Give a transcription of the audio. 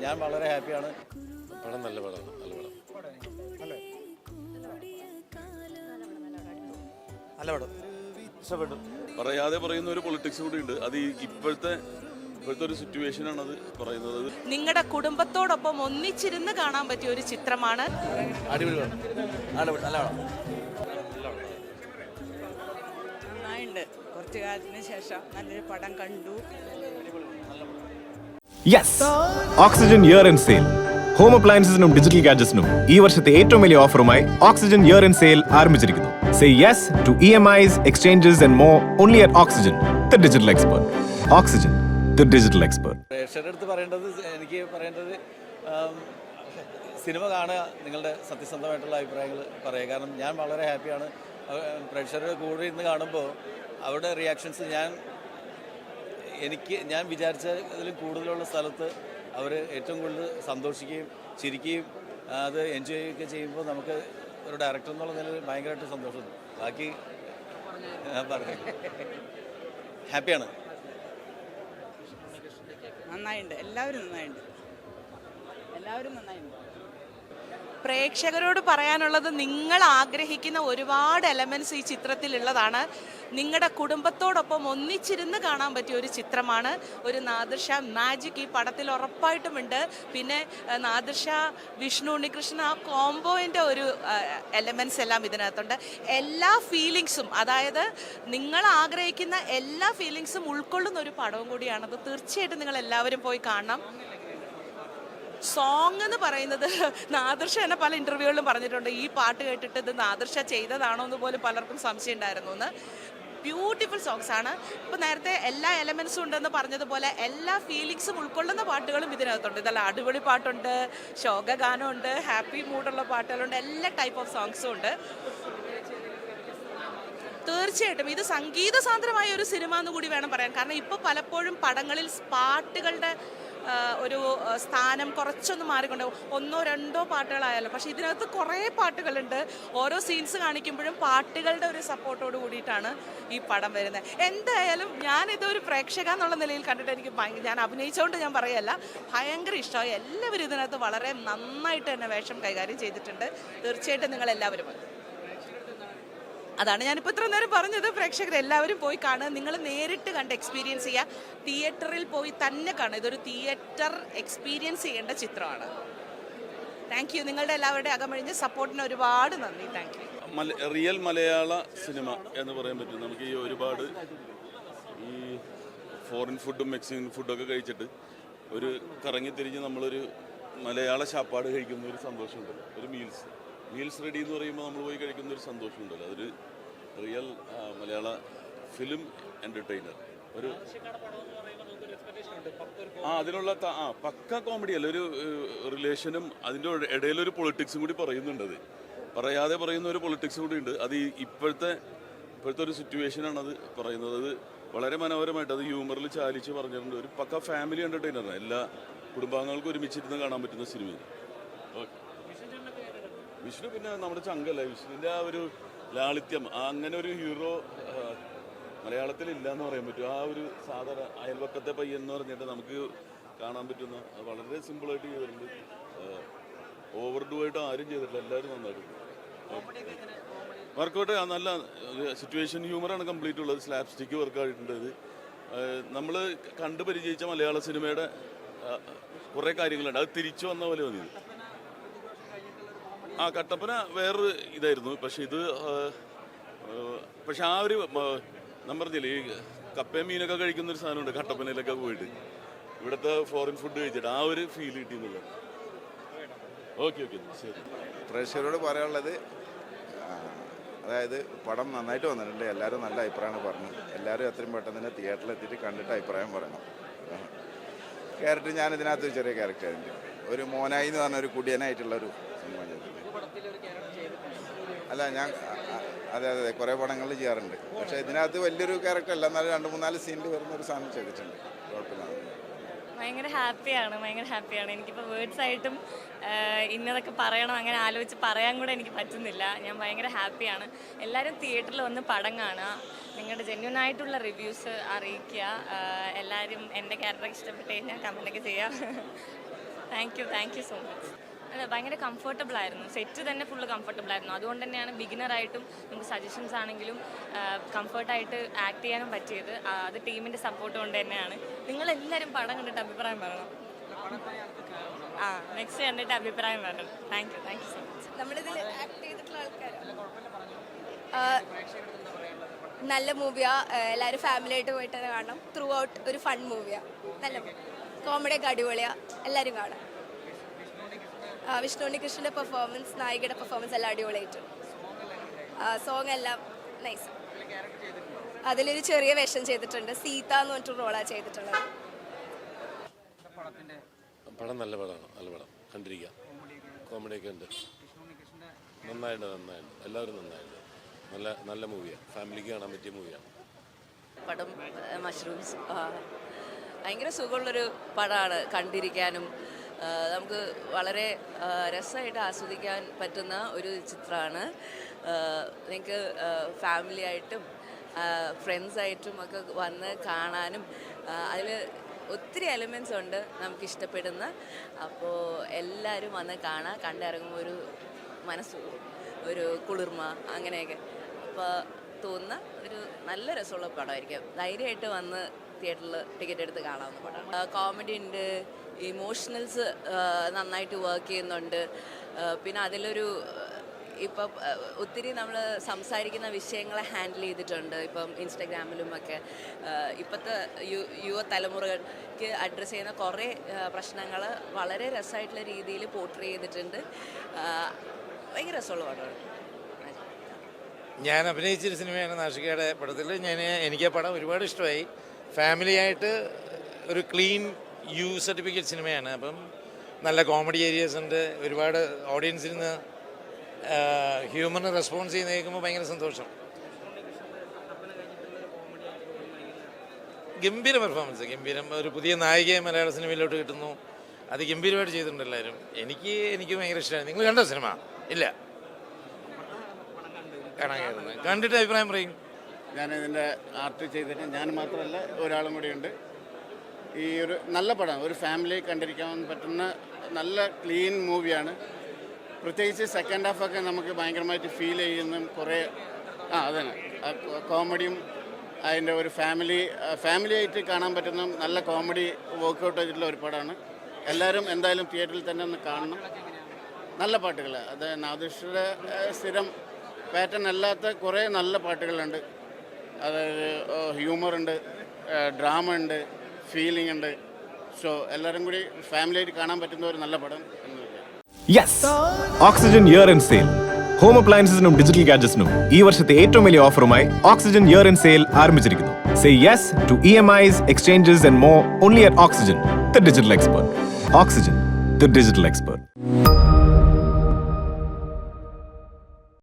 ഞാൻ വളരെ ഹാപ്പിയാണ്. പടം നല്ല പടമാണ്, നല്ല പടം. നല്ല പടം ഇഷ്ടപ്പെട്ടു. പറയാതെ പറയുന്ന ഒരു പൊളിറ്റിക്സ് കൂടി ഉണ്ട്. അത് ഇപ്പോഴത്തെ ഒരു സിറ്റുവേഷനാണ് അത് പറയുന്നത്. നിങ്ങളുടെ കുടുംബത്തോടൊപ്പം ഒന്നിച്ചിരുന്ന് കാണാൻ പറ്റിയ ഒരു ചിത്രമാണ്. അടിപൊളി പടം, നല്ല പടം. നന്നായിട്ടുണ്ട്. കുറച്ചു കാലത്തിന് ശേഷം നല്ലൊരു പടം കണ്ടു. Yes, Oxygen year end sale. Home അപ്ലയൻസിനും ഡിജിറ്റൽ ഗാഡ്ജറ്റ്സിനും ഈ വർഷത്തെ ഏറ്റവും വലിയ ഓഫറുമായി ഓക്സിജൻ ഇയർ ആൻഡ് സെയിൽ ആരംഭിച്ചിരിക്കുന്നു. Say yes to EMIs, exchanges and more only at Oxygen, the digital expert. Oxygen, the digital expert. പ്രേക്ഷകരുടെ അടുത്ത് എനിക്ക് പറയേണ്ടത് സിനിമ കാണുക, നിങ്ങളുടെ സത്യസന്ധമായിട്ടുള്ള അഭിപ്രായങ്ങൾ പറയുക. കാരണം ഞാൻ വളരെ ഹാപ്പിയാണ്. പ്രേക്ഷകരുടെ കൂടെ ഇരുന്ന് കാണുമ്പോൾ അവരുടെ റിയാക്ഷൻസ് ഞാൻ വിചാരിച്ചതിലും കൂടുതലുള്ള സ്ഥലത്ത് അവർ ഏറ്റവും കൂടുതൽ സന്തോഷിക്കുകയും ചിരിക്കുകയും അത് എൻജോയ് ചെയ്യുകയൊക്കെ ചെയ്യുമ്പോൾ നമുക്ക് ഒരു ഡയറക്ടർ എന്നുള്ള നിലയിൽ ഭയങ്കരമായിട്ട് സന്തോഷം. ബാക്കി പറയാം, ഹാപ്പിയാണ്. നന്നായിട്ടുണ്ട്. എല്ലാവരും നന്നായിട്ടുണ്ട്. പ്രേക്ഷകരോട് പറയാനുള്ളത്, നിങ്ങൾ ആഗ്രഹിക്കുന്ന ഒരുപാട് എലമെന്റ്സ് ഈ ചിത്രത്തിലുള്ളതാണ്. നിങ്ങളുടെ കുടുംബത്തോടൊപ്പം ഒന്നിച്ചിരുന്ന് കാണാൻ പറ്റിയ ഒരു ചിത്രമാണ്. ഒരു നാദിർ ഷാ മാജിക് ഈ പടത്തിൽ ഉറപ്പായിട്ടുമുണ്ട്. പിന്നെ നാദിർ ഷാ, വിഷ്ണു ഉണ്ണികൃഷ്ണൻ, ആ കോംബോയിൻ്റെ ഒരു എലമെന്റ്സ് എല്ലാം ഇതിനകത്തുണ്ട്. എല്ലാ ഫീലിങ്സും, അതായത് നിങ്ങൾ ആഗ്രഹിക്കുന്ന എല്ലാ ഫീലിങ്സും ഉൾക്കൊള്ളുന്ന ഒരു പടവും കൂടിയാണത്. തീർച്ചയായിട്ടും നിങ്ങൾ എല്ലാവരും പോയി കാണണം. സോങ് എന്ന് പറയുന്നത് നാദിർ ഷാ എന്നെ പല ഇൻ്റർവ്യൂകളിലും പറഞ്ഞിട്ടുണ്ട്, ഈ പാട്ട് കേട്ടിട്ട് ഇത് നാദിർ ഷാ ചെയ്തതാണോ എന്ന് പോലും പലർക്കും സംശയം ഉണ്ടായിരുന്നു എന്ന്. ബ്യൂട്ടിഫുൾ സോങ്സ് ആണ്. ഇപ്പോൾ നേരത്തെ എല്ലാ എലമെൻസും ഉണ്ടെന്ന് പറഞ്ഞതുപോലെ എല്ലാ ഫീലിങ്സും ഉൾക്കൊള്ളുന്ന പാട്ടുകളും ഇതിനകത്തുണ്ട്. ഇതെല്ലാം അടിപൊളി പാട്ടുണ്ട്, ശോകഗാനമുണ്ട്, ഹാപ്പി മൂഡുള്ള പാട്ടുകളുണ്ട്, എല്ലാ ടൈപ്പ് ഓഫ് സോങ്സും ഉണ്ട്. തീർച്ചയായിട്ടും ഇത് സംഗീത സാന്ദ്രമായ ഒരു സിനിമ എന്ന് കൂടി വേണം പറയാൻ. കാരണം ഇപ്പോൾ പലപ്പോഴും പടങ്ങളിൽ പാട്ടുകളുടെ ഒരു സ്ഥാനം കുറച്ചൊന്ന് മാറിക്കൊണ്ട് ഒന്നോ രണ്ടോ പാട്ടുകളായാലും, പക്ഷെ ഇതിനകത്ത് കുറേ പാട്ടുകളുണ്ട്. ഓരോ സീൻസ് കാണിക്കുമ്പോഴും പാട്ടുകളുടെ ഒരു സപ്പോർട്ടോട് കൂടിയിട്ടാണ് ഈ പടം വരുന്നത്. എന്തായാലും ഞാനിതൊരു പ്രേക്ഷക എന്നുള്ള നിലയിൽ കണ്ടിട്ട് എനിക്ക് ഞാൻ അഭിനയിച്ചുകൊണ്ട് ഞാൻ പറയല്ല, ഭയങ്കര ഇഷ്ടമായി. എല്ലാവരും ഇതിനകത്ത് വളരെ നന്നായിട്ട് തന്നെ വേഷം കൈകാര്യം ചെയ്തിട്ടുണ്ട്. തീർച്ചയായിട്ടും നിങ്ങൾ എല്ലാവരും അതാണ് ഞാനിപ്പോൾ ഇത്ര നേരം പറഞ്ഞത്. പ്രേക്ഷകർ എല്ലാവരും പോയി കാണുക. നിങ്ങൾ നേരിട്ട് കണ്ട് എക്സ്പീരിയൻസ് ചെയ്യുക. തിയേറ്ററിൽ പോയി തന്നെ കാണുക. ഇതൊരു തിയേറ്റർ എക്സ്പീരിയൻസ് ചെയ്യേണ്ട ചിത്രമാണ്. Thank you. നിങ്ങളുടെ എല്ലാവരുടെയും അകമഴിഞ്ഞ സപ്പോർട്ടിന് ഒരുപാട് നന്ദി. Thank you. Real Malayala cinema എന്ന് പറയാൻ പറ്റും. നമുക്ക് ഈ ഒരുപാട് ഈ ഫോറിൻ ഫുഡും മെക്സിക്കൻ ഫുഡൊക്കെ കഴിച്ചിട്ട് ഒരു കറങ്ങിത്തിരിഞ്ഞ് നമ്മളൊരു മലയാള ശാപ്പാട് കഴിക്കുന്ന ഒരു സന്തോഷമുണ്ട്. ഒരു മീൽസ് റെഡി എന്ന് പറയുമ്പോൾ നമ്മൾ പോയി കഴിക്കുന്ന ഒരു സന്തോഷമുണ്ടല്ലോ, അതൊരു റിയൽ മലയാള ഫിലിം എൻ്റർടൈനർ. ഒരു അതിനുള്ള പക്ക കോമഡി അല്ല, ഒരു റിലേഷനും അതിൻ്റെ ഇടയിലൊരു പൊളിറ്റിക്സും കൂടി പറയുന്നുണ്ട്. അത് പറയാതെ പറയുന്ന ഒരു പൊളിറ്റിക്സ് കൂടി ഉണ്ട്. അത് ഇപ്പോഴത്തെ ഒരു സിറ്റുവേഷനാണ് അത് പറയുന്നത്. അത് വളരെ മനോഹരമായിട്ട് അത് ഹ്യൂമറിൽ ചാലിച്ച് പറഞ്ഞിട്ടുണ്ട്. ഒരു പക്ക ഫാമിലി എൻ്റർടൈനറാണ്. എല്ലാ കുടുംബാംഗങ്ങൾക്കും ഒരുമിച്ചിരുന്ന് കാണാൻ പറ്റുന്ന സിനിമയാണ്. വിഷ്ണു പിന്നെ നമ്മുടെ ചങ്കല്ലേ, വിഷ്ണുവിൻ്റെ ആ ഒരു ലാളിത്യം, അങ്ങനെ ഒരു ഹീറോ മലയാളത്തിൽ ഇല്ല എന്ന് പറയാൻ പറ്റും. ആ ഒരു സാധാരണ അയൽവക്കത്തെ പയ്യൻ എന്ന് പറഞ്ഞിട്ട് നമുക്ക് കാണാൻ പറ്റുന്ന വളരെ സിമ്പിളായിട്ട് ചെയ്തിട്ടുണ്ട്. ഓവർഡു ആയിട്ട് ആരും ചെയ്തിട്ടില്ല, എല്ലാവരും നന്നായിട്ട് വർക്കൗട്ട്. നല്ല സിറ്റുവേഷൻ ഹ്യൂമറാണ് കംപ്ലീറ്റ് ഉള്ളത്. സ്ലാബ് സ്റ്റിക്ക് വർക്കായിട്ടുണ്ട്. ഇത് നമ്മൾ കണ്ടു പരിചയിച്ച മലയാള സിനിമയുടെ കുറേ കാര്യങ്ങളുണ്ട്. അത് തിരിച്ചു വന്ന പോലെ മതി. കട്ടപ്പന വേറൊരു ഇതായിരുന്നു. പക്ഷെ ആ ഒരു നമ്മൾ പറഞ്ഞില്ലേ, ഈ കപ്പയും മീനൊക്കെ കഴിക്കുന്നൊരു സാധനമുണ്ട് കട്ടപ്പനയിലൊക്കെ പോയിട്ട്, ഇവിടുത്തെ ഫോറിൻ ഫുഡ് കഴിച്ചിട്ട് ആ ഒരു ഫീൽ കിട്ടിയെന്നുള്ളത്. ഓക്കെ ശരി. പ്രേക്ഷകരോട് പറയാനുള്ളത്, അതായത് പടം നന്നായിട്ട് വന്നിട്ടുണ്ട്. എല്ലാവരും നല്ല അഭിപ്രായമാണ് പറഞ്ഞത്. എല്ലാവരും എത്രയും പെട്ടെന്ന് തന്നെ തിയേറ്ററിലെത്തിയിട്ട് കണ്ടിട്ട് അഭിപ്രായം പറയണം. ക്യാരക്ടർ ഞാൻ ഇതിനകത്ത് ഒരു ചെറിയ ക്യാരക്ടറായിരുന്നു. ഒരു മോനായി എന്ന് പറഞ്ഞ ഒരു കുടിയനായിട്ടുള്ളൊരു സിനിമ ചെയ്തിട്ടുണ്ട്. അല്ല, ഞാൻ അതെ കുറേ പടങ്ങളിൽ ചെയ്യാറുണ്ട്. പക്ഷേ ഇതിനകത്ത് വലിയൊരു ക്യാരക്ടർ അല്ല, എന്നാലും 2-3-4 സീനിൽ വരുന്ന ഒരു സാധനം ചെയ്തിട്ടുണ്ട്. കുഴപ്പമില്ല. ഭയങ്കര ഹാപ്പിയാണ്. എനിക്കിപ്പോൾ വേർഡ്സ് ആയിട്ടും ഇന്നതൊക്കെ പറയണം അങ്ങനെ ആലോചിച്ച് പറയാൻ കൂടെ എനിക്ക് പറ്റുന്നില്ല. ഞാൻ ഭയങ്കര ഹാപ്പിയാണ്. എല്ലാവരും തിയേറ്ററിൽ വന്ന് പടം കാണുക, നിങ്ങളുടെ ജെന്യൂൻ ആയിട്ടുള്ള റിവ്യൂസ് അറിയിക്കുക. എല്ലാവരും എൻ്റെ ക്യാരക്ടർ ഇഷ്ടപ്പെട്ട് കഴിഞ്ഞാൽ കമൻ്റൊക്കെ ചെയ്യുക. Thank you so much. അല്ല, ഭയങ്കര കംഫർട്ടബിൾ ആയിരുന്നു. സെറ്റ് തന്നെ ഫുള്ള് കംഫർട്ടബിൾ ആയിരുന്നു. അതുകൊണ്ട് തന്നെയാണ് ബിഗിനറായിട്ടും നമുക്ക് സജഷൻസ് ആണെങ്കിലും കംഫർട്ടായിട്ട് ആക്ട് ചെയ്യാനും പറ്റിയത്. അത് ടീമിൻ്റെ സപ്പോർട്ട് കൊണ്ട് തന്നെയാണ്. നിങ്ങളെല്ലാവരും പടം കണ്ടിട്ട് അഭിപ്രായം പറയണം. നെക്സ്റ്റ് കണ്ടിട്ട് അഭിപ്രായം പറയണം. Thank you so much. നമ്മളിതിൽ ആക്ട് ചെയ്തിട്ടുള്ള ആൾക്കാർ നല്ല മൂവിയാ. എല്ലാവരും ഫാമിലി ആയിട്ട് പോയിട്ട് തന്നെ കാണണം. ത്രൂ ഔട്ട് ഒരു ഫൺ മൂവിയാ. നല്ല കോമഡിയൊക്കെ അടിപൊളിയാ. എല്ലാവരും കാണാം. വിഷ്ണു ഉണ്ണികൃഷ്ണൻ്റെ പെർഫോമൻസ്, നായികയുടെ പെർഫോമൻസ് എല്ലാം അടിപൊളിയായിട്ടുണ്ട്. സോങ് എല്ലാം നൈസ്. അതിലൊരു ചെറിയ വേഷം ചെയ്തിട്ടുണ്ട്. സീത എന്ന് പറഞ്ഞിട്ട് റോളാണ് ചെയ്തിട്ടുള്ളത്. പടം നല്ല പടമാണ്. നല്ല പടം കണ്ടിരിക്കാം. കോമഡിയൊക്കെ ഉണ്ട്. നന്നായിട്ട് എല്ലാവരും നന്നായിട്ട് നല്ല മൂവിയാണ്. ഫാമിലിക്ക് കാണാൻ പറ്റിയ മൂവിയാണ് പടം. മഷ്റൂംസ് ഭയങ്കര സുഖമുള്ളൊരു പടമാണ്. കണ്ടിരിക്കാനും നമുക്ക് വളരെ രസമായിട്ട് ആസ്വദിക്കാൻ പറ്റുന്ന ഒരു ചിത്രമാണ്. നിങ്ങൾക്ക് ഫാമിലി ആയിട്ടും ഫ്രണ്ട്സായിട്ടും ഒക്കെ വന്ന് കാണാനും അതിൽ ഒത്തിരി എലിമെൻറ്റ്സ് ഉണ്ട് നമുക്ക് ഇഷ്ടപ്പെടുന്ന. അപ്പോൾ എല്ലാവരും വന്ന് കാണാൻ, കണ്ടിറങ്ങുമ്പോൾ ഒരു മനസ്സ് ഒരു കുളിർമ അങ്ങനെയൊക്കെ അപ്പോൾ തോന്നുന്ന ഒരു നല്ല രസമുള്ള പടമായിരിക്കും. ധൈര്യമായിട്ട് വന്ന് തിയേറ്ററിൽ ടിക്കറ്റ് എടുത്ത് കാണാവുന്ന പടമാണ്. കോമഡി ഉണ്ട്, ഇമോഷണൽസ് നന്നായിട്ട് വർക്ക് ചെയ്യുന്നുണ്ട്. പിന്നെ അതിലൊരു ഇപ്പം ഒത്തിരി നമ്മൾ സംസാരിക്കുന്ന വിഷയങ്ങളെ ഹാൻഡിൽ ചെയ്തിട്ടുണ്ട്. ഇപ്പം ഇൻസ്റ്റഗ്രാമിലും ഒക്കെ ഇപ്പോഴത്തെ യുവതലമുറയ്ക്ക് അഡ്രസ്സ് ചെയ്യുന്ന കുറേ പ്രശ്നങ്ങൾ വളരെ രസമായിട്ടുള്ള രീതിയിൽ പോർട്രേ ചെയ്തിട്ടുണ്ട്. ഭയങ്കര രസമുള്ള പടമാണ്. ഞാൻ അഭിനയിച്ചൊരു സിനിമയാണ് നാഷികയുടെ പടത്തിൽ. എനിക്ക് ആ പടം ഒരുപാട് ഇഷ്ടമായി. ഫാമിലിയായിട്ട് ഒരു ക്ലീൻ യു സർട്ടിഫിക്കറ്റ് സിനിമയാണ്. അപ്പം നല്ല കോമഡി ഏരിയസ് ഉണ്ട്. ഒരുപാട് ഓഡിയൻസിൽ നിന്ന് ഹ്യൂമറിന് റെസ്പോൺസ് ചെയ്യുന്ന കേൾക്കുമ്പോൾ ഭയങ്കര സന്തോഷം. ഗംഭീര പെർഫോമൻസ്, ഗംഭീരം. ഒരു പുതിയ നായികയെ മലയാള സിനിമയിലോട്ട് കിട്ടുന്നു. അത് ഗംഭീരമായിട്ട് ചെയ്തിട്ടുണ്ട് എല്ലാവരും. എനിക്ക് ഭയങ്കര ഇഷ്ടമാണ്. നിങ്ങൾ കണ്ടോ സിനിമ? ഇല്ല, കാണാൻ കയറുന്നത്. കണ്ടിട്ട് അഭിപ്രായം പറയും. ഞാനിതിൻ്റെ ആർട്ട് ചെയ്തിട്ട് ഞാൻ മാത്രമല്ല ഒരാളും കൂടിയുണ്ട്. ഈ ഒരു നല്ല പടം, ഒരു ഫാമിലി കണ്ടിരിക്കാൻ പറ്റുന്ന നല്ല ക്ലീൻ മൂവിയാണ്. പ്രത്യേകിച്ച് സെക്കൻഡ് ഹാഫൊക്കെ നമുക്ക് ഭയങ്കരമായിട്ട് ഫീൽ ചെയ്യുന്ന കുറേ അതന്നെ കോമഡിയും അതിൻ്റെ ഒരു ഫാമിലി ആയിട്ട് കാണാൻ പറ്റുന്ന നല്ല കോമഡി വർക്കൗട്ട് ചെയ്തിട്ടുള്ള ഒരു പടമാണ്. എല്ലാവരും എന്തായാലും തിയേറ്ററിൽ തന്നെ ഒന്ന് കാണണം. നല്ല പാട്ടുകൾ, അത് നാദിഷിൻ്റെ സ്ഥിരം പാറ്റേൺ അല്ലാത്ത കുറേ നല്ല പാട്ടുകളുണ്ട്. അതായത് ഹ്യൂമറുണ്ട്, ഡ്രാമ ഉണ്ട്, ഫീലിംഗ് ഉണ്ട്. സോ എല്ലാവരും കൂടി ഫാമിലി ആയിട്ട് കാണാൻ പറ്റുന്ന ഒരു നല്ല പടം എന്ന് പറയാം. Yes, Oxygen year end sale. Home അപ്ലയൻസസിനും ഡിജിറ്റൽ ഗാഡ്ജറ്റ്സിനും ഈ വർഷത്തെ ഏറ്റവും വലിയ ഓഫറുമായി ഓക്സിജൻ ഇയർ ആൻഡ് സെയിൽ ആരംഭിച്ചിരിക്കുന്നു. Say yes to EMIs, exchanges and more only at Oxygen, the digital expert. Oxygen, the digital expert.